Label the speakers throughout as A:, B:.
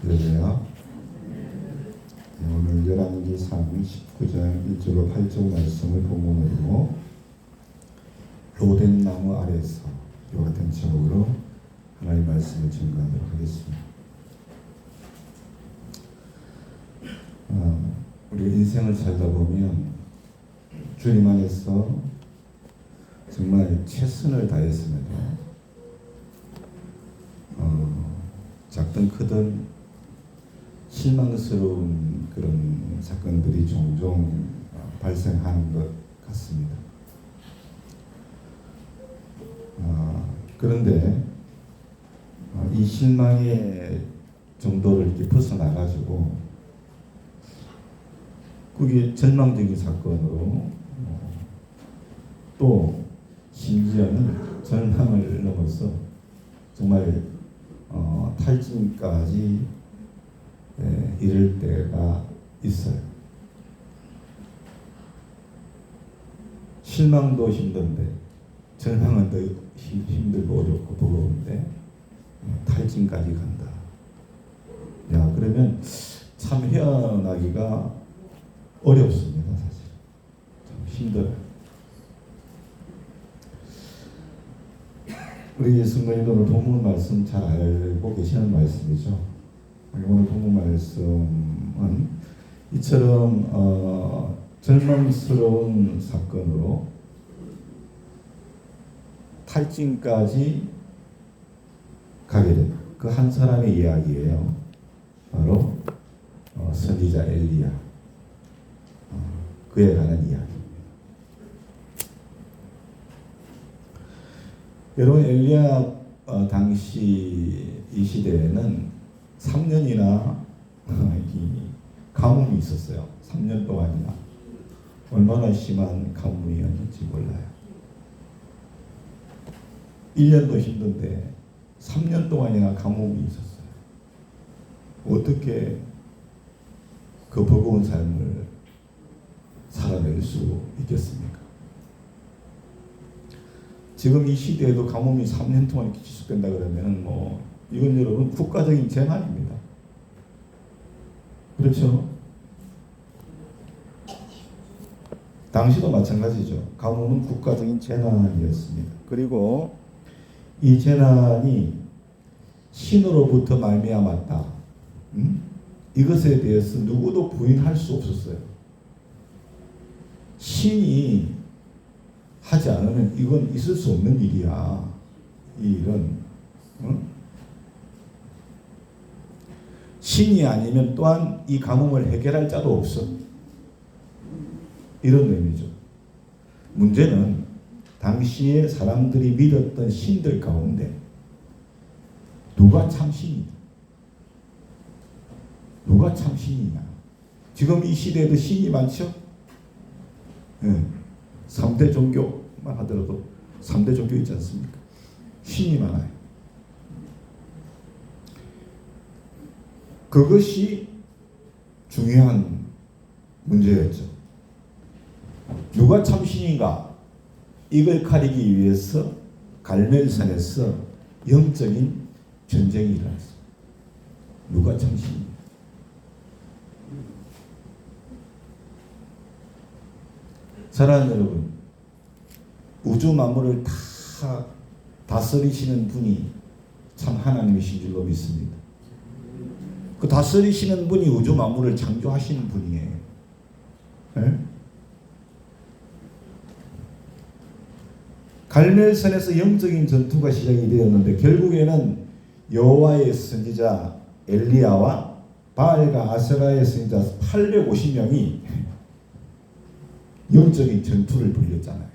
A: 할렐루야. 오늘 열왕기상 19장 1절로 8절 말씀을 본문으로 로덴 나무 아래에서 이와 같은 제목으로 하나님의 말씀을 증거하도록 하겠습니다. 우리 인생을 살다 보면 주님 안에서 정말 최선을 다했습니다. 작든 크든 실망스러운 그런 사건들이 종종 발생하는 것 같습니다. 그런데 이 실망의 정도를 이렇게 벗어나가지고 그게 절망적인 사건으로 또 심지어는 절망을 넘어서 정말 탈진까지 이를 때가 있어요. 실망도 힘든데 절망은 더 힘들고 어렵고 버거운데 탈진까지 간다. 야, 그러면 참 헤어나기가 어렵습니다. 사실 참 힘들어요. 우리 성도님들 오늘 본문 말씀 잘 알고 계시는 말씀이죠. 오늘 본문 말씀은 이처럼 절망스러운 사건으로 탈진까지 가게 된 그 한 사람의 이야기예요. 바로 선지자 엘리야. 그에 관한 이야기입니다. 여러분, 엘리야 당시 이 시대에는 3년이나 가뭄이 있었어요. 3년 동안이나. 얼마나 심한 가뭄이었는지 몰라요. 1년도 힘든데 3년 동안이나 가뭄이 있었어요. 어떻게 그 버거운 삶을 살아낼 수 있겠습니까? 지금 이 시대에도 가뭄이 3년 동안 이렇게 지속된다 그러면 이건 여러분 국가적인 재난입니다. 그렇죠? 당시도 마찬가지죠. 가뭄은 국가적인 재난이었습니다. 그리고 이 재난이 신으로부터 말미암았다. 이것에 대해서 누구도 부인할 수 없었어요. 신이 하지 않으면 이건 있을 수 없는 일이야. 이 일은. 신이 아니면 또한 이 가뭄을 해결할 자도 없어. 이런 의미죠. 문제는 당시에 사람들이 믿었던 신들 가운데 누가 참 신이냐? 누가 참 신이냐? 지금 이 시대에도 신이 많죠? 3대 종교만 하더라도 3대 종교 있지 않습니까? 신이 많아요. 그것이 중요한 문제였죠. 누가 참 신인가? 이걸 가리기 위해서 갈멜산에서 영적인 전쟁이 일어났어요. 누가 참 신인가? 사랑하는 여러분, 우주 만물을 다 다스리시는 분이 참 하나님이신 줄로 믿습니다. 그 다스리시는 분이 우주 만물을 창조하시는 분이에요. 네? 갈멜산에서 영적인 전투가 시작이 되었는데 결국에는 여호와의 선지자 엘리야와 바알과 아세라의 선지자 850명이 영적인 전투를 벌였잖아요.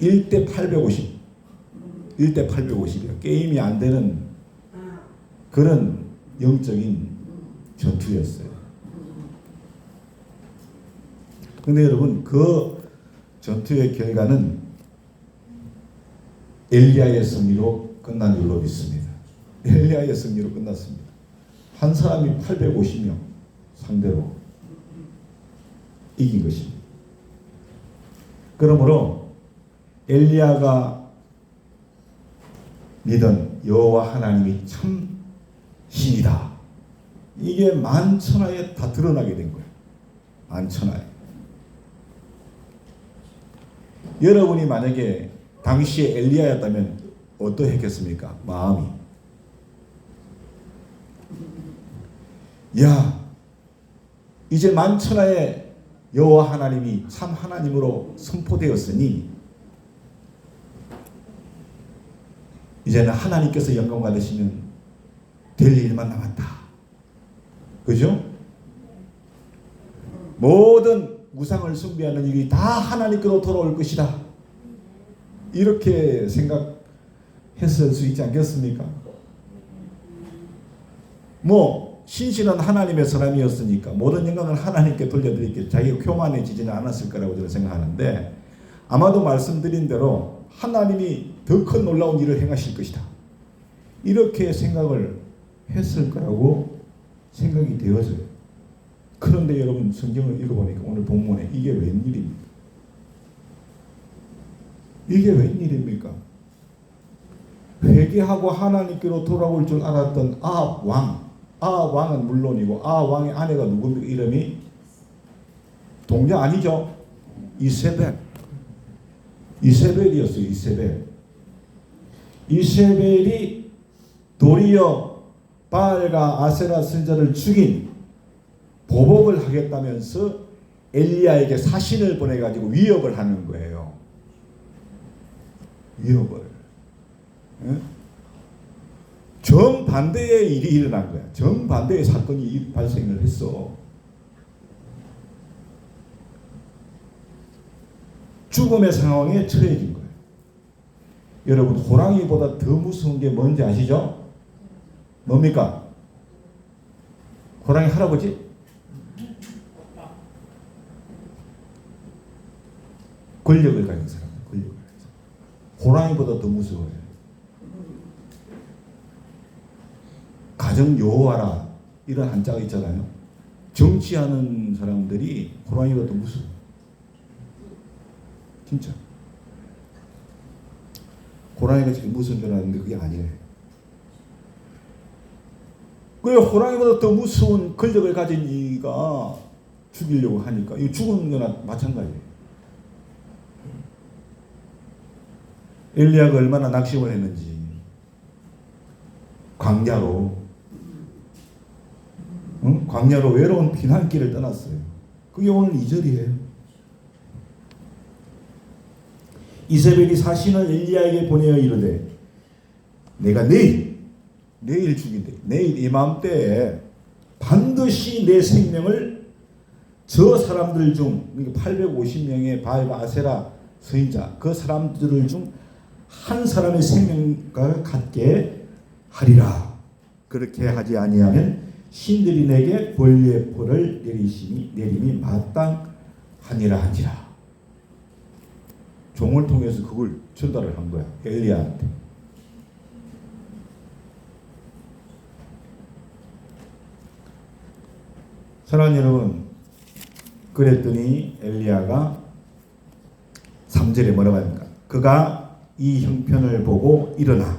A: 1대 850. 1대 850이요. 게임이 안 되는 그런 영적인 전투였어요. 근데 여러분, 그 전투의 결과는 엘리야의 승리로 끝난 줄로 믿습니다. 엘리야의 승리로 끝났습니다. 한 사람이 850명 상대로 이긴 것입니다. 그러므로 엘리야가 믿은 여호와 하나님이 참 신이다. 이게 만천하에 다 드러나게 된 거예요. 만천하에. 여러분이 만약에 당시에 엘리야였다면 어떠했겠습니까? 마음이. 야, 이제 만천하에 여호와 하나님이 참 하나님으로 선포되었으니 이제는 하나님께서 영광 받으시면 될 일만 남았다. 그죠? 모든 우상을 숭배하는 일이 다 하나님께로 돌아올 것이다. 이렇게 생각했을 수 있지 않겠습니까? 뭐 신실한 하나님의 사람이었으니까 모든 영광을 하나님께 돌려드리겠죠. 자기가 교만해지지는 않았을 거라고 저는 생각하는데 아마도 말씀드린 대로 하나님이 더 큰 놀라운 일을 행하실 것이다. 이렇게 생각을 했을 거라고 생각이 되어져요. 그런데 여러분 성경을 읽어보니까 오늘 본문에 이게 웬일입니까? 이게 웬일입니까? 회개하고 하나님께로 돌아올 줄 알았던 아합 왕, 아합 왕은 물론이고 아합 왕의 아내가 누굽니까? 이름이 동자 아니죠? 이세벨이었어요. 이세벨이 도리어 바알과 아세라 선지자를 죽인 보복을 하겠다면서 엘리야에게 사신을 보내가지고 위협을 하는 거예요. 위협을. 예? 정반대의 일이 일어난 거야. 정반대의 사건이 발생을 했어. 죽음의 상황에 처해진 거예요. 여러분 호랑이보다 더 무서운 게 뭔지 아시죠? 뭡니까? 호랑이 할아버지? 권력을 가진 사람. 호랑이보다 더 무서워요. 가정 여호와라 이런 한자가 있잖아요. 정치하는 사람들이 호랑이보다 더 무서워요. 진짜. 호랑이가 지금 무서운 줄 알았는데 그게 아니에요. 그 호랑이보다 더 무서운 권력을 가진 이가 죽이려고 하니까 이 죽은 거나 마찬가지예요. 엘리야가 얼마나 낙심을 했는지 광야로 광야로 외로운 피난길을 떠났어요. 그게 오늘 2절이에요. 이세벨이 사신을 엘리야에게 보내어 이르되 내가 내일 죽인대. 내일 이맘때에 반드시 내 생명을 저 사람들 중 850명의 바알과 아세라 선지자 그 사람들을 중 한 사람의 생명과 같게 하리라. 그렇게 하지 아니하면 신들이 내게 권리의 포를 내림이 마땅하니라 하니라. 종을 통해서 그걸 전달을 한 거야. 엘리야한테. 사랑하는 여러분, 그랬더니 엘리야가 3절에 뭐라고 합니까? 그가 이 형편을 보고 일어나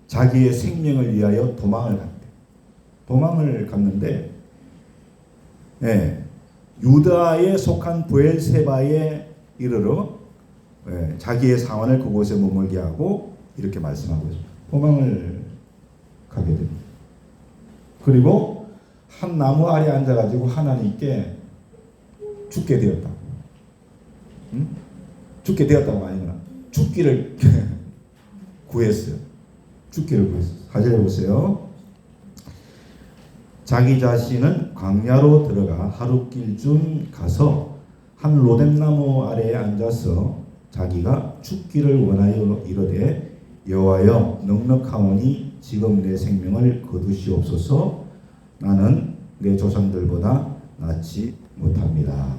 A: 자기의 생명을 위하여 도망을 갔대. 도망을 갔는데 유다에 속한 브엘세바에 이르러 자기의 상원을 그곳에 머물게 하고 이렇게 말씀하고 있습니다. 도망을 가게 됩니다. 그리고 한 나무 아래 앉아가지고 하나님께 죽게 되었다. 죽게 되었다고 아니구나. 죽기를 구했어요. 죽기를 구했어요. 가져해 보세요. 자기 자신은 광야로 들어가 하룻길쯤 가서 한 로뎀나무 아래에 앉아서 자기가 죽기를 원하여 이르되 여호와여 넉넉하오니 지금 내 생명을 거두시옵소서. 나는 내 조상들보다 낫지 못합니다.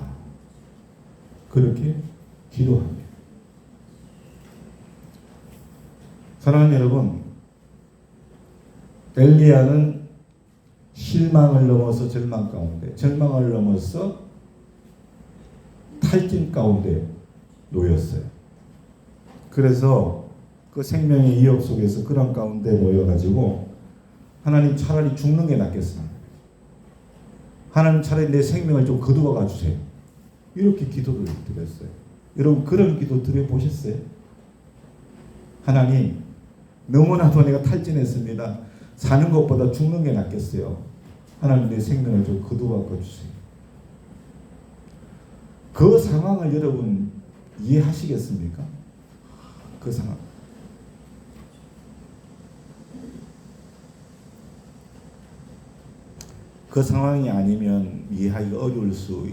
A: 그렇게 기도합니다. 사랑하는 여러분, 엘리야는 실망을 넘어서 절망 가운데, 절망을 넘어서 탈진 가운데 놓였어요. 그래서 그 생명의 위협 속에서 그런 가운데 놓여가지고 하나님 차라리 죽는 게 낫겠어. 하나님 차라리 내 생명을 좀 거두어가 주세요. 이렇게 기도를 드렸어요. 여러분 그런 기도 드려보셨어요? 하나님 너무나도 내가 탈진했습니다. 사는 것보다 죽는 게 낫겠어요. 하나님 내 생명을 좀 거두어가 주세요. 그 상황을 여러분 이해하시겠습니까? 그 상황. 그 상황이 아니면 이해하기가 어려울 수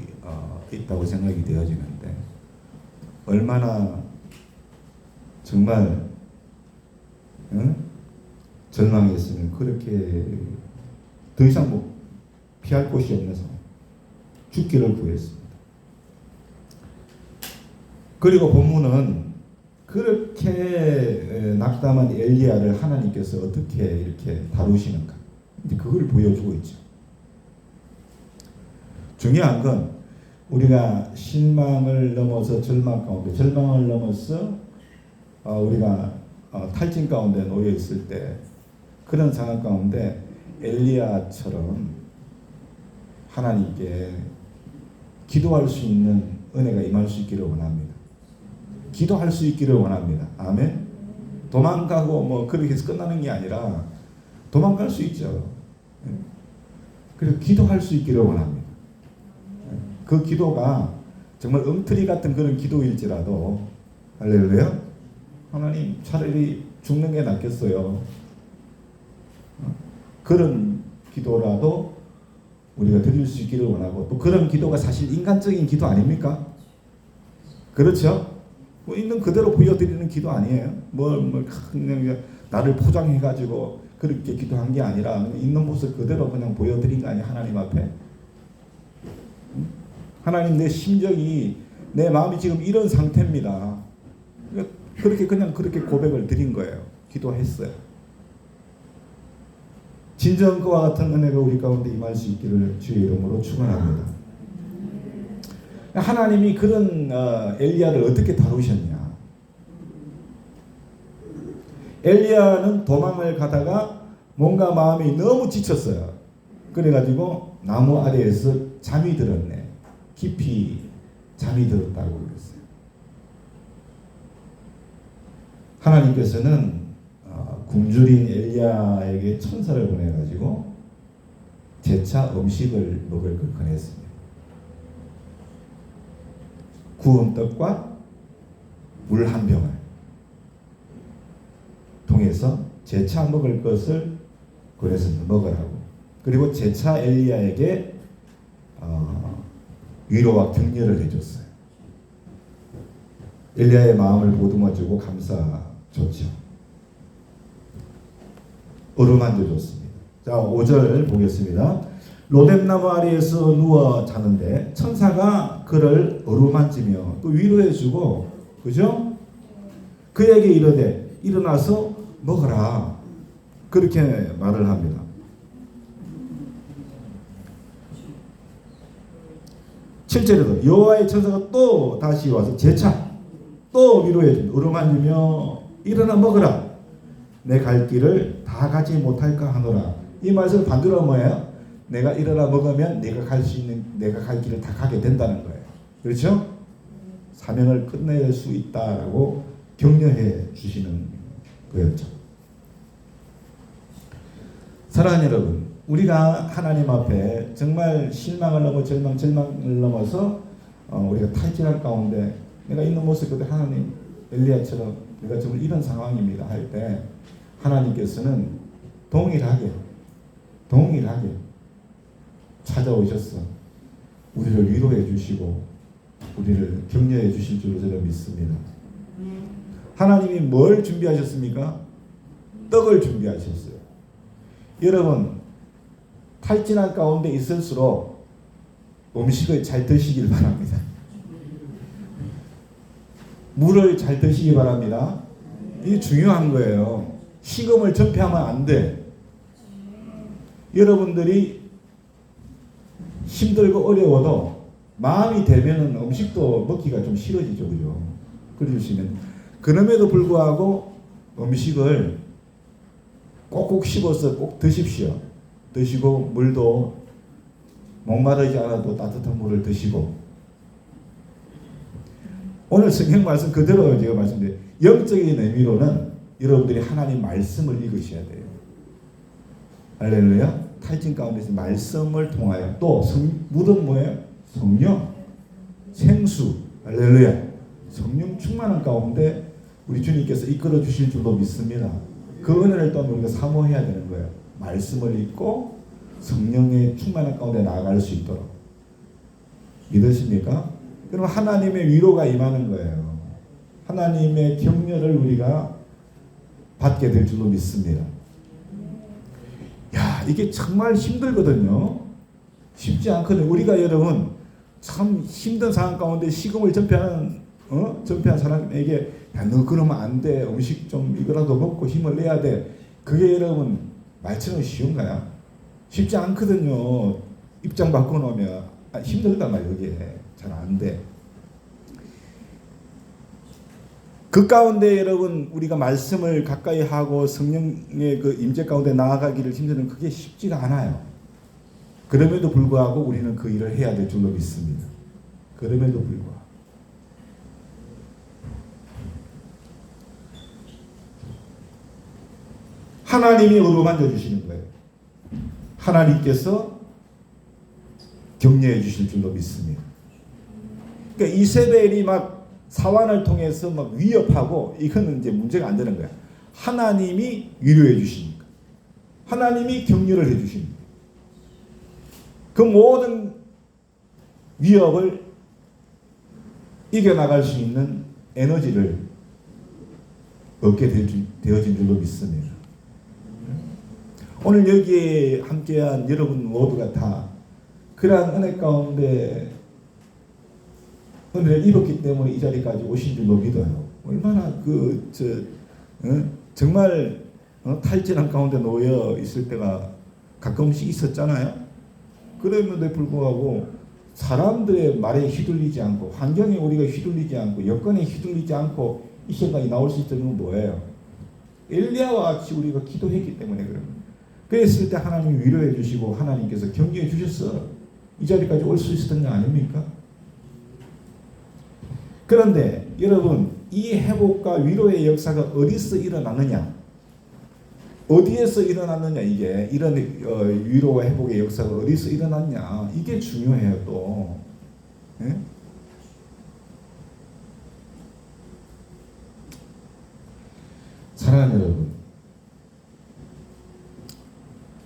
A: 있다고 생각이 되어지는데 얼마나 정말 절망했으면 그렇게 더 이상 뭐 피할 곳이 없는 상황 죽기를 구했습니다. 그리고 본문은 그렇게 낙담한 엘리야를 하나님께서 어떻게 이렇게 다루시는가 이제 그걸 보여주고 있죠. 중요한 건 우리가 실망을 넘어서 절망 가운데 절망을 넘어서 우리가 탈진 가운데 놓여 있을 때 그런 상황 가운데 엘리야처럼 하나님께 기도할 수 있는 은혜가 임할 수 있기를 원합니다. 기도할 수 있기를 원합니다. 아멘. 도망가고 뭐 그렇게 해서 끝나는 게 아니라 도망갈 수 있죠. 그래서 기도할 수 있기를 원합니다. 그 기도가 정말 엉터리 같은 그런 기도일지라도 할렐루야. 하나님 차라리 죽는 게 낫겠어요. 그런 기도라도 우리가 드릴 수 있기를 원하고 또 그런 기도가 사실 인간적인 기도 아닙니까? 그렇죠? 뭐 있는 그대로 보여드리는 기도 아니에요. 그냥 나를 포장해가지고 그렇게 기도한 게 아니라 있는 모습 그대로 그냥 보여드린 거 아니에요. 하나님 앞에. 하나님 내 심정이 내 마음이 지금 이런 상태입니다. 그렇게 그냥 그렇게 고백을 드린 거예요. 기도했어요. 진정 그와 같은 은혜가 우리 가운데 임할 수 있기를 주의 이름으로 축원합니다. 하나님이 그런 엘리야를 어떻게 다루셨냐? 엘리야는 도망을 가다가 뭔가 마음이 너무 지쳤어요. 그래가지고 나무 아래에서 잠이 들었네. 깊이 잠이 들었다고 그랬어요. 하나님께서는 굶주린 엘리야에게 천사를 보내가지고 재차 음식을 먹을 걸 권했습니다. 구운 떡과 물 한 병을 통해서 재차 먹을 것을 권했습니다. 먹으라고. 그리고 재차 엘리야에게 위로와 격려를 해줬어요. 엘리야의 마음을 보듬어주고 감싸줬죠. 어루만져 줬습니다. 자, 5절 보겠습니다. 로뎀나무 아래에서 누워 자는데 천사가 그를 어루만지며 또 위로해주고, 그죠? 그에게 이르되 일어나서 먹어라. 그렇게 말을 합니다. 7절에도 여호와의 천사가 또 다시 와서 재차 또 위로해줍니다. 어루만지며 일어나 먹어라. 내 갈 길을 다 가지 못할까 하노라. 이 말씀 반대로 뭐예요? 내가 일어나 먹으면 내가 갈 길을 다 가게 된다는 거예요. 그렇죠? 사명을 끝낼 수 있다라고 격려해 주시는 거였죠. 사랑하는 여러분, 우리가 하나님 앞에 정말 실망을 넘어 절망을 넘어서 우리가 탈진할 가운데 내가 있는 모습 그대로 하나님 엘리야처럼 내가 정말 이런 상황입니다 할 때 하나님께서는 동일하게 찾아오셔서 우리를 위로해 주시고 우리를 격려해 주실 줄로 저는 믿습니다. 하나님이 뭘 준비하셨습니까? 떡을 준비하셨어요. 여러분, 탈진한 가운데 있을수록 음식을 잘 드시길 바랍니다. 물을 잘 드시기 바랍니다. 이게 중요한 거예요. 식음을 전폐하면 안 돼. 여러분들이 힘들고 어려워도 마음이 되면은 음식도 먹기가 좀 싫어지죠, 그죠? 그러시면 그럼에도 불구하고 음식을 꼭꼭 씹어서 꼭 드십시오. 드시고 물도 목마르지 않아도 따뜻한 물을 드시고, 오늘 성경 말씀 그대로 제가 말씀드려요. 영적인 의미로는 여러분들이 하나님 말씀을 읽으셔야 돼요. 할렐루야. 탈진 가운데서 말씀을 통하여 또 물은 뭐예요? 성령, 생수, 할렐루야. 성령 충만한 가운데 우리 주님께서 이끌어 주실 줄로 믿습니다. 그 은혜를 또 우리가 사모해야 되는 거예요. 말씀을 읽고 성령의 충만한 가운데 나아갈 수 있도록. 믿으십니까? 그럼 하나님의 위로가 임하는 거예요. 하나님의 격려를 우리가 받게 될 줄로 믿습니다. 야, 이게 정말 힘들거든요. 쉽지 않거든요. 우리가 여러분 참 힘든 상황 가운데 식음을 전폐하는 사람에게 야, 너 그러면 안 돼. 음식 좀 이거라도 먹고 힘을 내야 돼. 그게 여러분 말처럼 쉬운가요? 쉽지 않거든요. 입장 바꿔놓으면 힘들단 말이에요. 그게 잘 안 돼. 그 가운데 여러분 우리가 말씀을 가까이 하고 성령의 그 임재 가운데 나아가기를 힘드는 그게 쉽지가 않아요. 그럼에도 불구하고 우리는 그 일을 해야 될 줄로 믿습니다. 그럼에도 불구하고. 하나님이 어루만져 주시는 거예요. 하나님께서 격려해 주실 줄로 믿습니다. 그러니까 이세벨이 막 사환을 통해서 막 위협하고 이거는 이제 문제가 안 되는 거야. 하나님이 위로해 주시니까. 하나님이 격려를 해 주십니다. 그 모든 위협을 이겨나갈 수 있는 에너지를 얻게 되어진 줄로 믿습니다. 오늘 여기에 함께한 여러분 모두가 다 그러한 은혜 가운데 은혜를 입었기 때문에 이 자리까지 오신 줄로 믿어요. 얼마나 정말 탈진한 가운데 놓여 있을 때가 가끔씩 있었잖아요. 그럼에도 불구하고 사람들의 말에 휘둘리지 않고 환경에 우리가 휘둘리지 않고 여건에 휘둘리지 않고 이 생각이 나올 수 있는 건 뭐예요? 엘리야와 같이 우리가 기도했기 때문에 그럽니다. 그랬을 때 하나님이 위로해 주시고 하나님께서 격려해 주셨어. 이 자리까지 올 수 있었던 거 아닙니까? 그런데 여러분 이 회복과 위로의 역사가 어디서 일어나느냐? 어디에서 일어났느냐? 이게 이런 위로와 회복의 역사가 어디서 일어났냐? 이게 중요해요 또. 예? 사랑하는 여러분,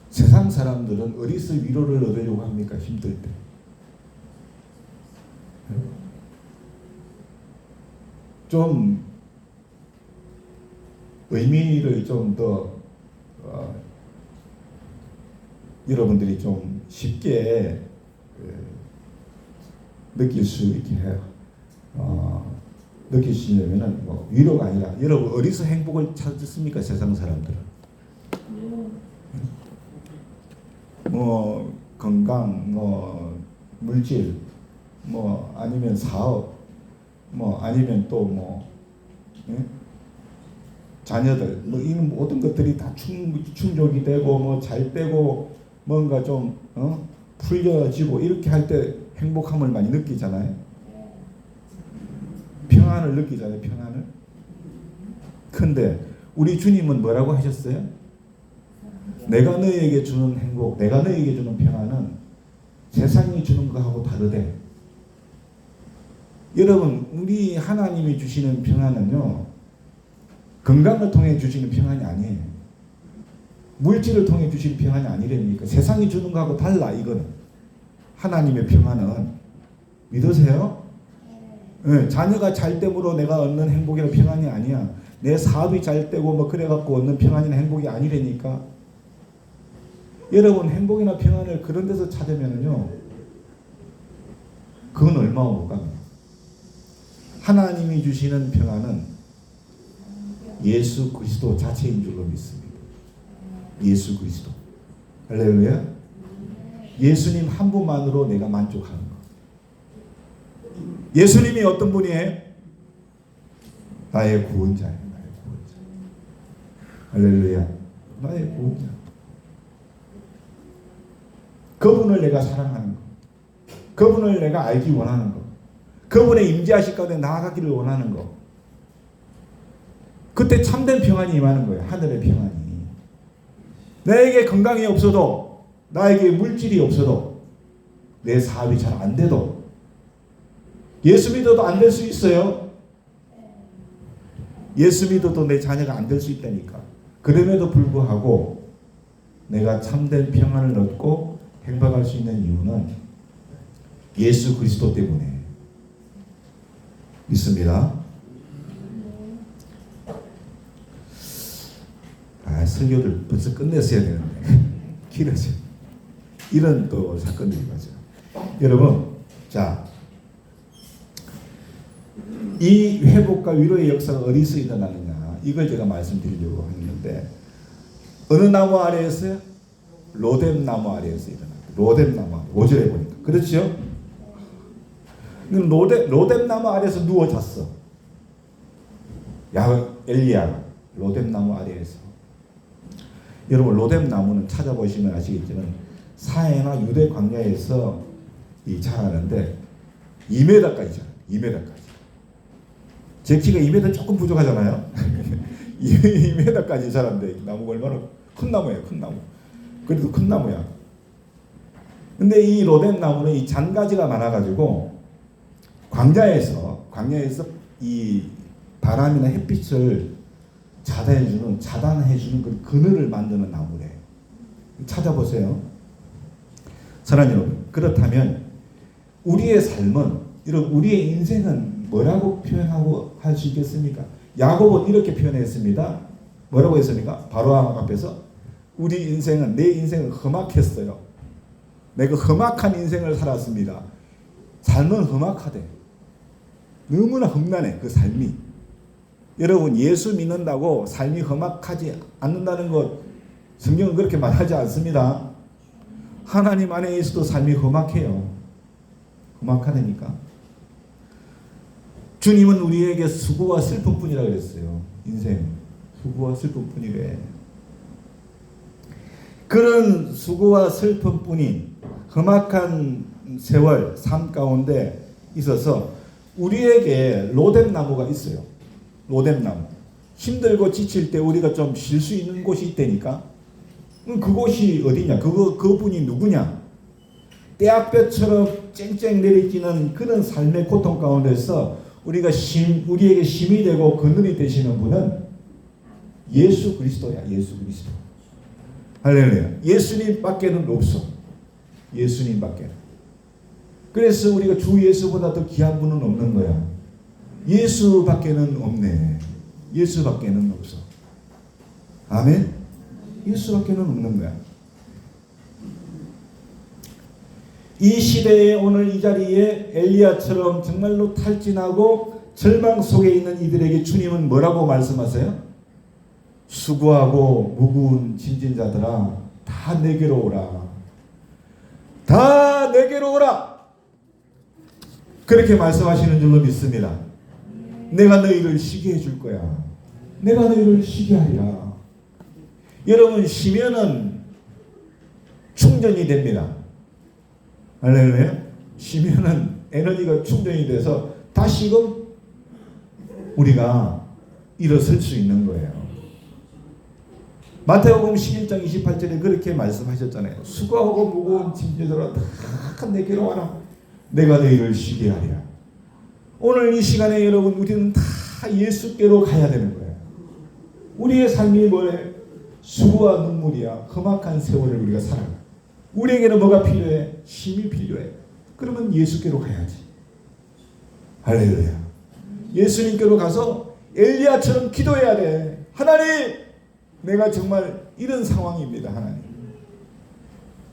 A: 세상 사람들은 어디서 위로를 얻으려고 합니까? 힘들 때. 좀 의미를 좀 더 여러분들이 좀 쉽게 느낄 수 있게 해요. 느끼시려면은 뭐 위로가 아니라 여러분 어디서 행복을 찾습니까? 세상 사람들은 뭐 건강, 뭐 물질, 뭐 아니면 사업, 뭐 아니면 또 뭐 자녀들, 뭐 이런 모든 것들이 다 충족이 되고 뭐 잘 되고 뭔가 좀 풀려지고 이렇게 할 때 행복함을 많이 느끼잖아요. 평안을 느끼잖아요. 평안을. 근데 우리 주님은 뭐라고 하셨어요? 내가 너에게 주는 행복, 내가 너에게 주는 평안은 세상이 주는 것하고 다르대. 여러분, 우리 하나님이 주시는 평안은요, 건강을 통해 주시는 평안이 아니에요. 물질을 통해 주시는 평안이 아니랍니까? 세상이 주는 것하고 달라, 이거는. 하나님의 평안은. 믿으세요? 네, 자녀가 잘 됨으로 내가 얻는 행복이나 평안이 아니야. 내 사업이 잘 되고 뭐 그래갖고 얻는 평안이나 행복이 아니라니까. 여러분, 행복이나 평안을 그런 데서 찾으면요, 그건 얼마나 못 갑니다. 하나님이 주시는 평안은 예수 그리스도 자체인 줄로 믿습니다. 예수 그리스도. 할렐루야. 예수님 한 분만으로 내가 만족하는 것. 예수님이 어떤 분이에요? 나의 구원자예요. 나의 구원자. 할렐루야. 나의 구원자. 그분을 내가 사랑하는 거, 그분을 내가 알기 원하는 거, 그분의 임재하실 가운데 나아가기를 원하는 거. 그때 참된 평안이 임하는 거예요. 하늘의 평안이. 나에게 건강이 없어도, 나에게 물질이 없어도, 내 사업이 잘 안 돼도, 예수 믿어도 안 될 수 있어요. 예수 믿어도 내 자녀가 안 될 수 있다니까. 그럼에도 불구하고 내가 참된 평안을 얻고 행복할 수 있는 이유는 예수 그리스도 때문에 믿습니다. 설교를 벌써 끝냈어야 되는데 길어져. 이런 또 사건들이 맞아요. 여러분, 자, 이 회복과 위로의 역사가 어디서 일어나느냐, 이걸 제가 말씀드리려고 했는데, 어느 나무 아래에서요? 로뎀 나무 아래에서 일어납니다. 로뎀 나무 아래. 5절에 보니까 그렇죠? 로뎀 나무 아래에서 누워 잤어. 엘리야가 로뎀 나무 아래에서. 여러분, 로뎀 나무는 찾아보시면 아시겠지만 사해나 유대 광야에서 자라는데 2m까지 자라요. 2m까지. 제 키가 2m 조금 부족하잖아요. 2m까지 자란데 나무가 얼마나 큰 나무예요. 큰 나무. 그래도 큰 나무야. 근데 이 로뎀 나무는 이 잔가지가 많아가지고 광야에서 이 바람이나 햇빛을 차단해주는 그 그늘을 만드는 나무래. 찾아보세요. 사랑하는 여러분, 그렇다면 우리의 삶은, 우리의 인생은 뭐라고 표현하고 할 수 있겠습니까? 야곱은 이렇게 표현했습니다. 뭐라고 했습니까? 바로 앞에서 우리 인생은, 내 인생은 험악했어요. 내가 험악한 인생을 살았습니다. 삶은 험악하대. 너무나 험난해, 그 삶이. 여러분, 예수 믿는다고 삶이 험악하지 않는다는 것, 성경은 그렇게 말하지 않습니다. 하나님 안에 있어도 삶이 험악해요. 험악하다니까. 주님은 우리에게 수고와 슬픔뿐이라 그랬어요. 인생 수고와 슬픔뿐이래. 그런 수고와 슬픔뿐인 험악한 세월, 삶 가운데 있어서 우리에게 로뎀 나무가 있어요. 로뎀 나무. 힘들고 지칠 때 우리가 좀 쉴 수 있는 곳이 있다니까. 그곳이 어디냐? 그분이 누구냐? 떼약볕처럼 쨍쨍 내리쬐는 그런 삶의 고통 가운데서 우리에게 힘이 되고 그늘이 되시는 분은 예수 그리스도야. 예수 그리스도. 할렐루야. 예수님 밖에는 없어. 예수님 밖에는. 그래서 우리가 주 예수보다 더 귀한 분은 없는 거야. 예수 밖에는 없네. 예수 밖에는 없어. 아멘. 예수 밖에는 없는 거야. 이 시대에 오늘 이 자리에 엘리야처럼 정말로 탈진하고 절망 속에 있는 이들에게 주님은 뭐라고 말씀하세요? 수고하고 무거운 짐진 자들아, 다 내게로 오라. 다 내게로 오라. 그렇게 말씀하시는 줄로 믿습니다. 내가 너희를 쉬게 해줄 거야. 내가 너희를 쉬게 하리라. 여러분, 쉬면은 충전이 됩니다. 할렐루야. 쉬면은 에너지가 충전이 돼서 다시금 우리가 일어설 수 있는 거예요. 마태복음 11장 28절에 그렇게 말씀하셨잖아요. 수고하고 무거운 짐들아 다 내게로 와라. 내가 너희를 쉬게 하리라. 오늘 이 시간에 여러분, 우리는 다 예수께로 가야 되는 거예요. 우리의 삶이 뭐래? 수고와 눈물이야. 험악한 세월을 우리가 살아가. 우리에게는 뭐가 필요해? 힘이 필요해. 그러면 예수께로 가야지. 할렐루야. 예수님께로 가서 엘리야처럼 기도해야 돼. 하나님, 내가 정말 이런 상황입니다. 하나님.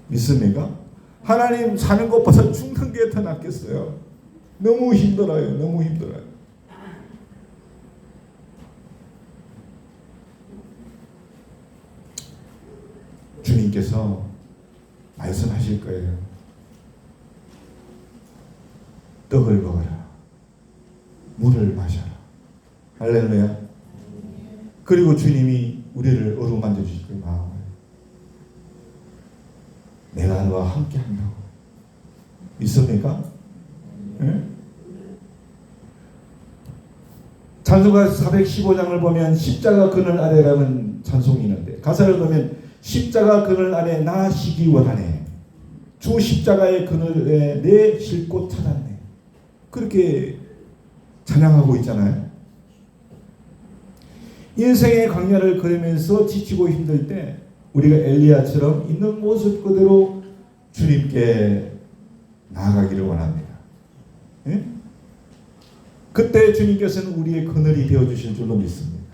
A: 믿습니까? 하나님, 사는 것보다 죽는 게 더 낫겠어요. 너무 힘들어요. 너무 힘들어요. 주님께서 말씀하실 거예요. 떡을 먹어라. 물을 마셔라. 할렐루야. 그리고 주님이 우리를 어루만져 주실 거예요. 내가 너와 함께 한다고. 있습니까? 네? 찬송가 415장을 보면 십자가 그늘 아래라는 찬송이 있는데 가사를 보면 십자가 그늘 아래 나 쉬기 원하네. 주 십자가의 그늘에 내 쉴 곳 찾았네. 그렇게 찬양하고 있잖아요. 인생의 광야를 걸으면서 지치고 힘들 때 우리가 엘리야처럼 있는 모습 그대로 주님께 나아가기를 원합니다. 예? 그때 주님께서는 우리의 그늘이 되어주실 줄로 믿습니다.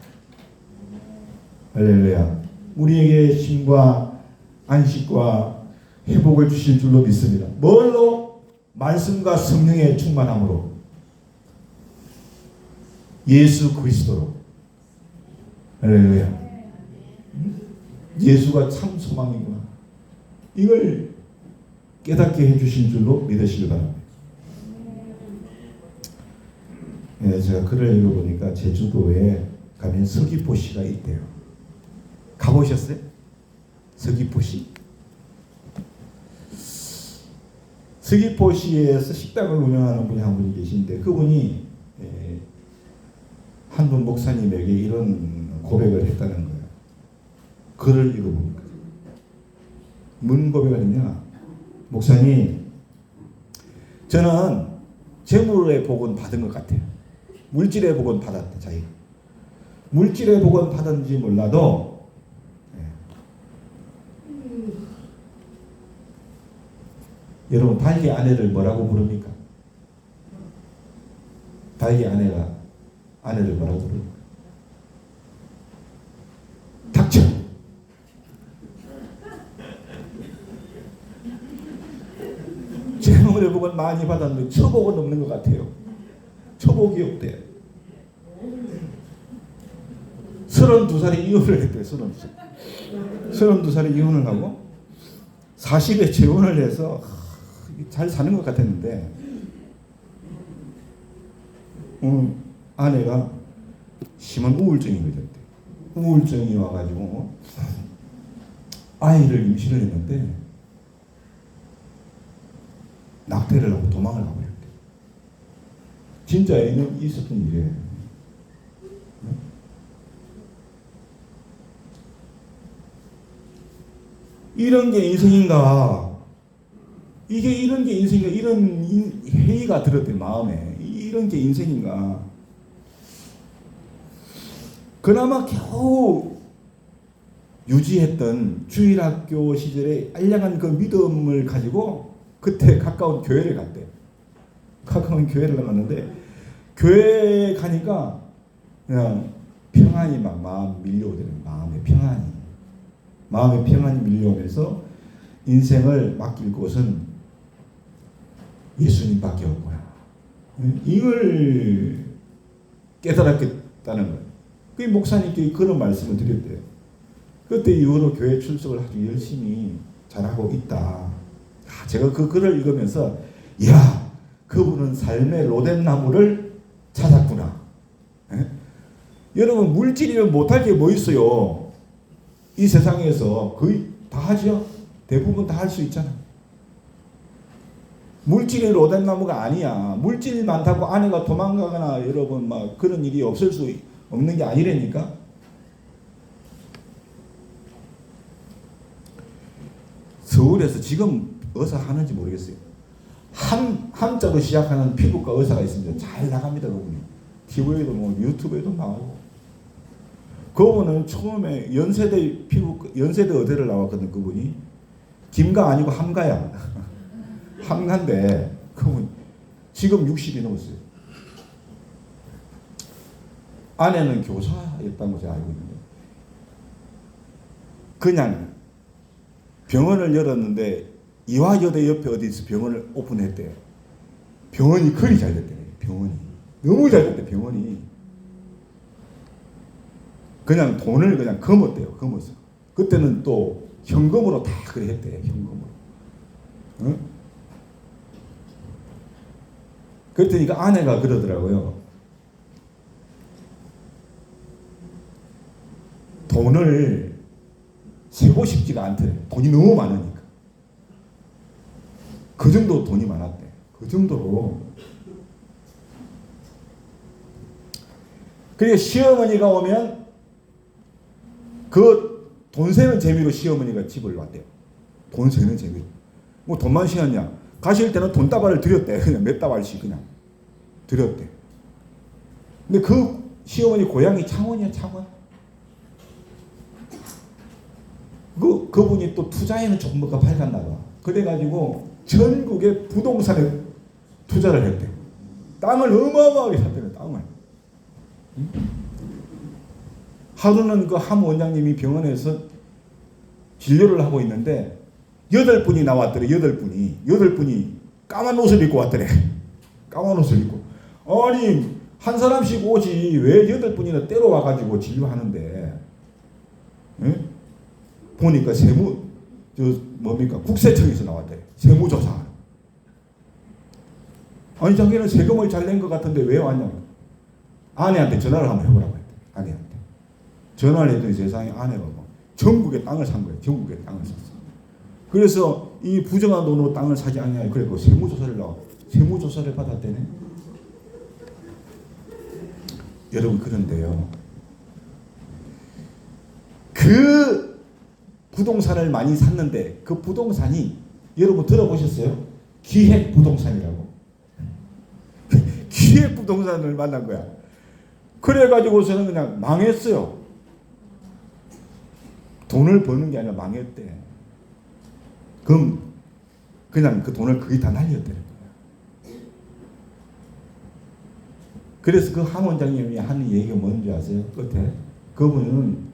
A: 할렐루야. 우리에게 쉼과 안식과 회복을 주실 줄로 믿습니다. 뭘로? 말씀과 성령의 충만함으로. 예수 그리스도로. 할렐루야. 예수가 참 소망이구나. 이걸 깨닫게 해주신 줄로 믿으시기 바랍니다. 네, 제가 글을 읽어보니까 제주도에 가면 서귀포시가 있대요. 가보셨어요? 서귀포시? 서귀포시에서 식당을 운영하는 분이 한 분이 계신데 그분이 한 분 목사님에게 이런 고백을 했다는 거예요. 글을 읽어보니까 뭔 고백을 했냐? 목사님, 저는 재물의 복은 받은 것 같아요. 물질의 복은 받았다. 자기가 물질의 복은 받았는지 몰라도 여러분 달기 아내를 뭐라고 부릅니까? 달기 아내를 뭐라고 부릅니까? 닥쳐. 재물의 복은 많이 받았는데 처복은 없는 것 같아요. 처복이 없대요. 32살에 이혼을 했대요. 32살에 이혼을 하고 40에 재혼을 해서 잘 사는 것 같았는데 아내가 심한 우울증이 걸렸대. 우울증이 와가지고 아이를 임신을 했는데 낙태를 하고 도망을 가버렸대. 진짜 애는 있었던 일이에요. 이런 게 인생인가? 이게 이런 게 인생인가? 이런 회의가 들었대 마음에. 이런 게 인생인가? 그나마 겨우 유지했던 주일학교 시절에 알량한 그 믿음을 가지고 그때 가까운 교회를 갔대. 가까운 교회를 나갔는데 교회에 가니까 그냥 평안이 막 마음 밀려오더래요. 마음의 평안이 밀려오면서 인생을 맡길 곳은 예수님밖에 없구나. 이걸 깨달았겠다는 거예요. 그 목사님께 그런 말씀을 드렸대요. 그때 이후로 교회 출석을 아주 열심히 잘하고 있다. 제가 그 글을 읽으면서 야, 그분은 삶의 로덴 나무를 찾았구나. 에? 여러분 물질이면 못할 게 뭐 있어요? 이 세상에서 거의 다 하죠. 대부분 다 할 수 있잖아. 물질이 로덴 나무가 아니야. 물질 많다고 아내가 도망가거나 여러분 막 그런 일이 없을 수 없는 게 아니라니까. 서울에서 지금 의사 하는지 모르겠어요. 함자로 시작하는 피부과 의사가 있습니다. 잘 나갑니다, 그분이. TV에도 뭐 유튜브에도 나오고. 그분은 처음에 연세대 의대를 나왔거든, 그분이. 김가 아니고 함가야. 함가인데, 그분 지금 60이 넘었어요. 아내는 교사였다는 거 제가 알고 있는데. 그냥 병원을 열었는데 이화여대 옆에 어디서 병원을 오픈했대. 병원이 그리 잘 됐대. 병원이 너무 잘 됐대. 병원이 그냥 돈을 그냥 검었대요. 검었어. 그때는 또 현금으로 다 그래 했대. 현금으로. 응? 그랬더니 아내가 그러더라고요. 돈을 세고 싶지가 않대. 돈이 너무 많으니까. 그 정도 돈이 많았대. 그 정도로. 그리고 시어머니가 오면 그 돈 세는 재미로 시어머니가 집을 왔대요. 돈 세는 재미로. 뭐 돈만 세었냐. 가실 때는 돈다발을 드렸대. 그냥 몇 다발씩 그냥 드렸대. 근데 그 시어머니 고향이 창원이야, 창원. 그분이 또 투자에는 조금 뭐가 밝았나 봐. 그래가지고 전국에 부동산에 투자를 했대. 땅을 어마어마하게 샀대요, 땅을. 하루는 그 함 원장님이 병원에서 진료를 하고 있는데 8분이 나왔더래. 8분이 까만 옷을 입고 왔더래. 까만 옷을 입고. 아니 한 사람씩 오지 왜 8분이나 때려 와가지고 진료하는데. 응? 보니까 국세청에서 나왔대. 세무조사. 아니 자기는 세금을 잘 낸 것 같은데 왜 왔냐고. 아내한테 전화를 한번 해보라고 했대. 아내한테. 전화를 했더니 세상에 아내가 뭐 전국에 땅을 산 거예요. 전국에 땅을 샀어. 그래서 이 부정한 돈으로 땅을 사지 않냐. 그래서 세무조사를 받았대네. 여러분 그런데요. 그 부동산을 많이 샀는데 그 부동산이 여러분 들어보셨어요? 기획부동산이라고. 기획부동산을 만난 거야. 그래가지고서는 그냥 망했어요. 돈을 버는 게 아니라 망했대. 그럼 그냥 그 돈을 거의 다 날렸다는 거야. 그래서 그 함 원장님이 하는 얘기가 뭔지 아세요? 끝에 그분은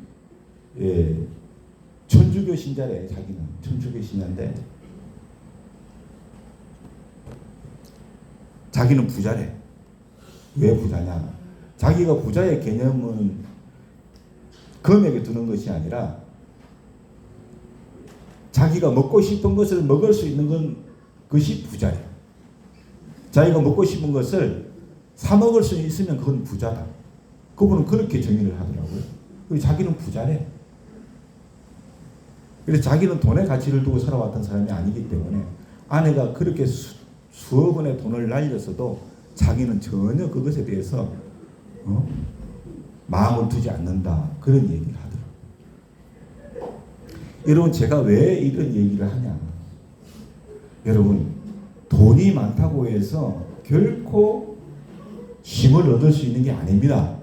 A: 천주교 신자래. 자기는 천주교 신자인데 자기는 부자래. 왜 부자냐? 자기가 부자의 개념은 금액에 두는 것이 아니라 자기가 먹고 싶은 것을 먹을 수 있는 것이 부자래. 자기가 먹고 싶은 것을 사 먹을 수 있으면 그건 부자다. 그분은 그렇게 정의를 하더라고요. 그리고 자기는 부자래. 그래서 자기는 돈의 가치를 두고 살아왔던 사람이 아니기 때문에 아내가 그렇게 수억 원의 돈을 날렸어도 자기는 전혀 그것에 대해서 마음을 두지 않는다. 그런 얘기를 하더라고요. 여러분 제가 왜 이런 얘기를 하냐. 여러분 돈이 많다고 해서 결코 힘을 얻을 수 있는 게 아닙니다.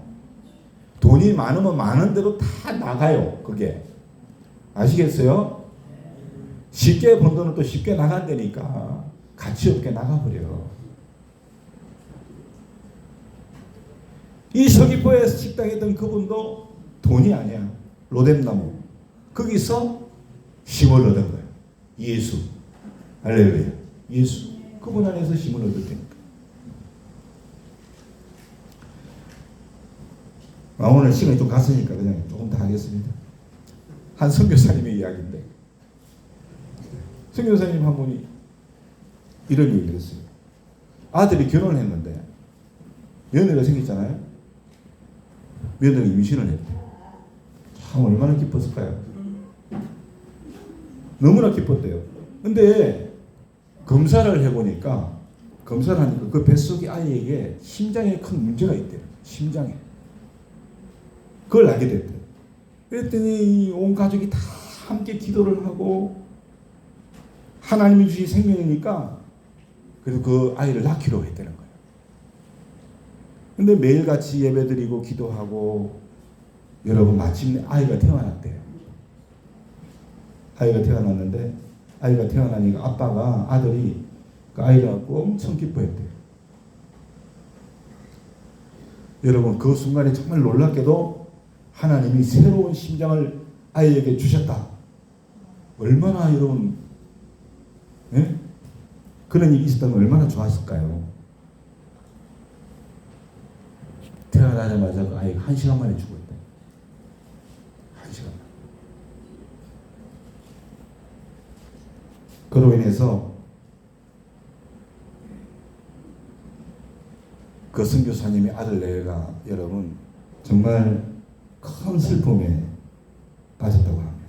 A: 돈이 많으면 많은 대로 다 나가요. 그게. 아시겠어요? 쉽게 번 돈은 또 쉽게 나간다니까 가치 없게 나가버려. 이 서귀포에 식당에 있던 그분도 돈이 아니야. 로뎀나무. 거기서 힘을 얻은 거예요. 예수. 할렐루야. 예수. 그분 안에서 힘을 얻었다니까. 오늘 시간이 좀 갔으니까 그냥 조금 더 하겠습니다. 한 선교사님의 이야기인데 선교사님 한 분이 이런 얘기를 했어요. 아들이 결혼을 했는데 며느리가 생겼잖아요. 며느리가 임신을 했대. 참 얼마나 기뻤을까요? 너무나 기뻤대요. 근데 검사를 해보니까 그 뱃속의 아이에게 심장에 큰 문제가 있대요. 심장에. 그걸 알게 됐대요. 그랬더니 온 가족이 다 함께 기도를 하고 하나님이 주신 생명이니까 그래서 그 아이를 낳기로 했다는 거예요. 근데 매일같이 예배드리고 기도하고 여러분 마침내 아이가 태어났대요. 아이가 태어났는데 아이가 태어나니까 아들이 그 아이를 갖고 엄청 기뻐했대요. 여러분 그 순간에 정말 놀랍게도 하나님이 새로운 심장을 아이에게 주셨다. 얼마나 여러분 그런 일이 있었다면 얼마나 좋았을까요? 태어나자마자 그 아이가 1시간 만에 죽었대. 1시간 만에. 그로 인해서 그 선교사님의 아들 레가 여러분 정말 큰 슬픔에 빠졌다고 합니다.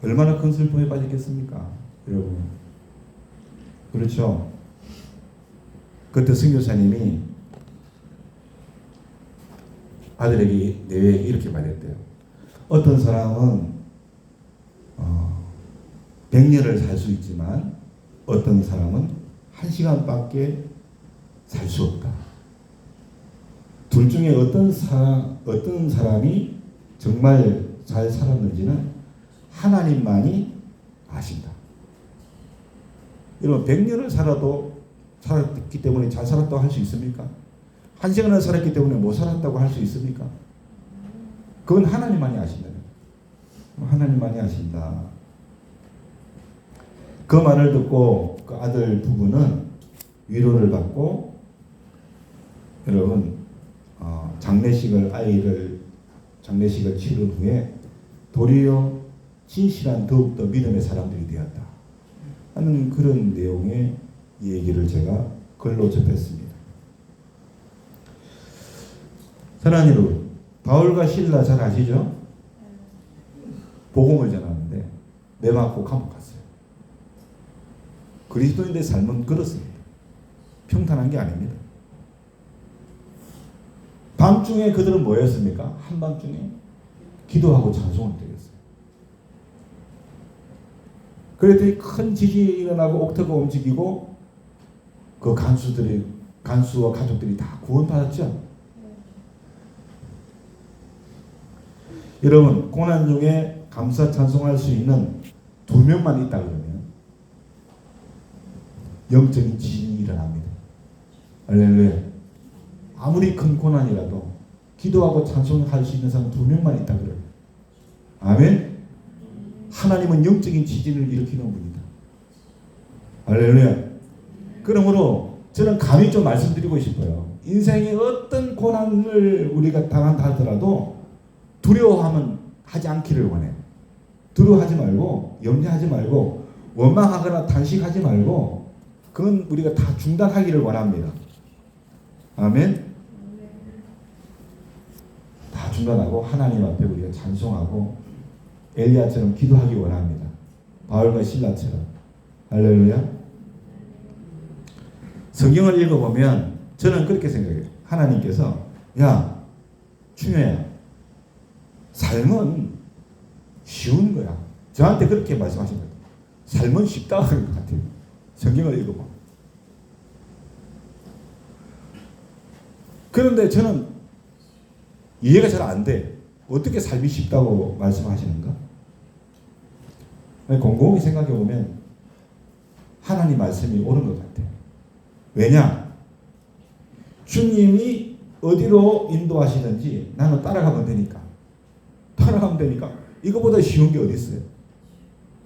A: 얼마나 큰 슬픔에 빠졌겠습니까? 여러분 그렇죠. 그때 선교사님이 아들에게 내외에 이렇게 말했대요. 어떤 사람은 100년을 살 수 있지만 어떤 사람은 1시간밖에 살 수 없다. 둘 중에 어떤 사람이 정말 잘 살았는지는 하나님만이 아신다. 여러분 100년을 살았기 때문에 잘 살았다고 할 수 있습니까? 1시간을 살았기 때문에 못 살았다고 할 수 있습니까? 그건 하나님만이 아신다. 하나님만이 아신다. 그 말을 듣고 그 아들 부부는 위로를 받고 여러분 장례식을 치른 후에 도리어 진실한 더욱더 믿음의 사람들이 되었다 하는 그런 내용의 얘기를 제가 글로 접했습니다. 사랑하는 여러분, 바울과 실라 잘 아시죠? 복음을 전하는데 매 맞고 감옥 갔어요. 그리스도인들의 삶은 그렇습니다. 평탄한 게 아닙니다. 밤중에 그들은 뭐였습니까? 한밤중에 기도하고 찬송을 드렸어요. 그랬더니 큰 지진이 일어나고 옥토가 움직이고 그 간수와 가족들이 다 구원받았죠. 여러분 고난 중에 감사 찬송할 수 있는 2명만 있다 그러면 영적인 지진이 일어납니다. 할렐루야. 아무리 큰 고난이라도 기도하고 찬송할 수 있는 사람 2명만 있다 그래요. 아멘. 하나님은 영적인 지진을 일으키는 분이다. 할렐루야. 그러므로 저는 감히 좀 말씀드리고 싶어요. 인생의 어떤 고난을 우리가 당한다 하더라도 두려워하면 하지 않기를 원해요. 두려워하지 말고 염려하지 말고 원망하거나 단식하지 말고 그건 우리가 다 중단하기를 원합니다. 아멘. 다 중단하고 하나님 앞에 우리가 찬송하고 엘리야처럼 기도하기 원합니다. 바울과 실라처럼. 할렐루야. 성경을 읽어보면 저는 그렇게 생각해요. 하나님께서 야 충효야 삶은 쉬운 거야. 저한테 그렇게 말씀하신 거예요. 삶은 쉽다고 하는 것 같아요. 성경을 읽어봐. 그런데 저는 이해가 잘 안 돼. 어떻게 삶이 쉽다고 말씀하시는가? 곰곰이 생각해보면 하나님 말씀이 옳은 것 같아요. 왜냐? 주님이 어디로 인도하시는지 나는 따라가면 되니까. 이거보다 쉬운 게 어디 있어요?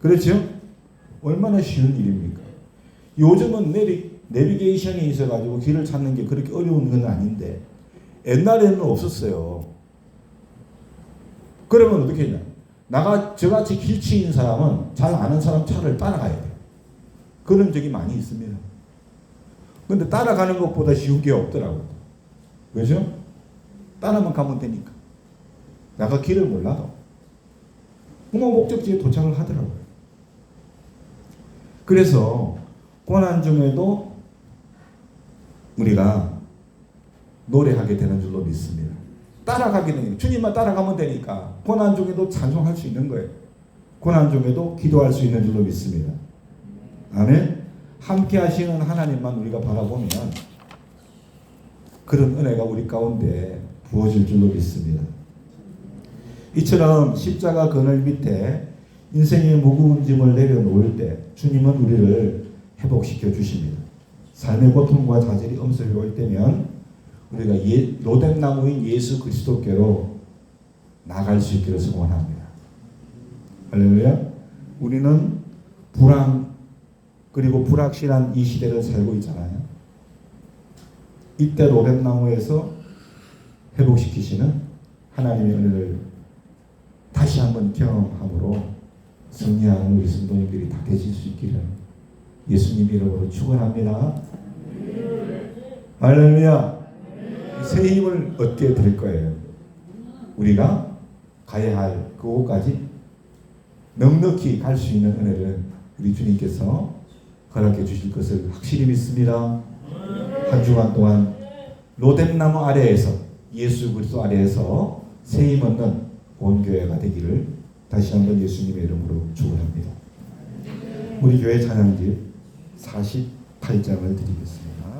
A: 그렇죠? 얼마나 쉬운 일입니까? 요즘은 내비게이션이 있어가지고 길을 찾는 게 그렇게 어려운 건 아닌데 옛날에는 없었어요. 그러면 어떻게 했냐? 저같이 길치인 사람은 잘 아는 사람 차를 따라가야 돼요. 그런 적이 많이 있습니다. 근데 따라가는 것보다 쉬운 게 없더라고요. 그죠? 따라만 가면 되니까. 내가 길을 몰라도 목적지에 도착을 하더라고요. 그래서 고난 중에도 우리가 노래하게 되는 줄로 믿습니다. 따라가게 되니까 주님만 따라가면 되니까 고난 중에도 찬송할 수 있는 거예요. 고난 중에도 기도할 수 있는 줄로 믿습니다. 아멘. 함께 하시는 하나님만 우리가 바라보면 그런 은혜가 우리 가운데 부어질 줄로 믿습니다. 이처럼 십자가 그늘 밑에 인생의 무거운 짐을 내려놓을 때 주님은 우리를 회복시켜 주십니다. 삶의 고통과 좌절이 엄습해 올 때면 우리가 로뎀나무인 예수 그리스도께로 나갈 수 있기를 소원합니다. 할렐루야. 우리는 불안 그리고 불확실한 이 시대를 살고 있잖아요. 이때 로뎀나무에서 회복시키시는 하나님의 은혜를 다시 한번 경험함으로 승리하는 우리 성도님들이 다 되실 수 있기를 예수님 이름으로 축원합니다. 할렐루야. 새 힘을 얻게 될 거예요. 우리가 가야 할 그곳까지 넉넉히 갈 수 있는 은혜를 우리 주님께서 허락해 주실 것을 확실히 믿습니다. 한 주간 동안 로뎀나무 아래에서 예수 그리스도 아래에서 세임 얻는 온 교회가 되기를 다시 한번 예수님의 이름으로 축원합니다. 우리 교회 찬양집 48장을 드리겠습니다.